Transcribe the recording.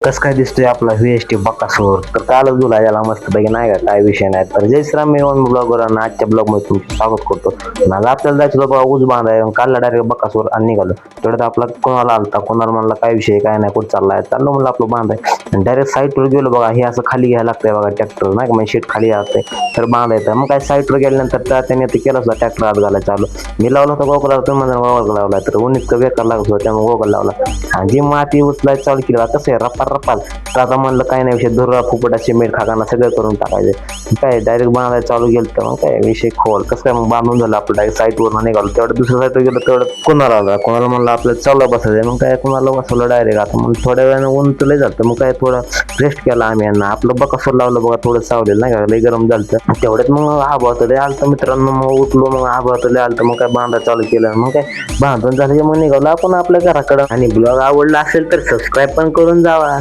कसं काय दिसतोय आपला व्हीएसटी बकासूर. तर कालच तुला याला मस्त पैकी नाही का काय विषय नाही. तर जय श्रीराम, मी ब्लॉगवर आजच्या ब्लॉग मध्ये तुमचं स्वागत करतो. आज आपल्याला जायचं बाबा ऊस बांधाय. कालला डायरेक्ट बकासूर आणि निघालो. तेवढ्यात आपला कोणाला आलता, कोणाला म्हणला काय विषय काय नाही, कुठं चाललाय, चाललो म्हणलं आपलं बांधाय. आणि डायरेक्ट साईटवर गेलो बघा. हे असं खाली घ्यायला लागतंय बघा ट्रॅक्टर नाही का, म्हणजे शीट खाली असते तर बांधायचं. मग काय साईटवर गेल्यानंतर त्याने ते केलं असतं ट्रॅक्टर आत घालायला चालू. मी लावला होता गोगल, तुम्ही म्हणा गोगल लावला तर ऊन इतकं बेकार लागत होतं त्यामुळे गोगल लावला. आणि जी माती उचलायला चालू केली कसं आहे रपार रपार. तर आता म्हणलं काय नाही विषय, धुरा फुपटा सिमेंट खाकाना सगळं करून टाकायचं. काय डायरेक्ट बांधायला चालू गेलं तर मग काय विषय खोल कसं काय मग बांधून झालं आपलं. डायरेक्ट साईटवर निघालो. तेवढं दुसऱ्या साईटवर गेलं तेवढं कोणाला आला, कोणाला म्हणलं आपल्याला चाललं बसायचं. मग काय कोणाला बसवलं डायरेक्ट. आता मग थोड्या वेळानं ऊन तुला जातं मग काय थोडं रेस्ट केला आम्ही यांना. आपलं बकासूर लावलं बघा, थोडं सावलेलं नाही का, लई गरम झालं. तेवढ्यात मग आभाळ लय आलतं मित्रांनो. मग उठलो मग आभाळ लय आलतं. मग काय बांधा चालू केलं. मग काय बांधून झालं की मग निघालो आपण आपल्या घराकडं. आणि ब्लॉग आवडला असेल तर सबस्क्राईब पण करून जावा.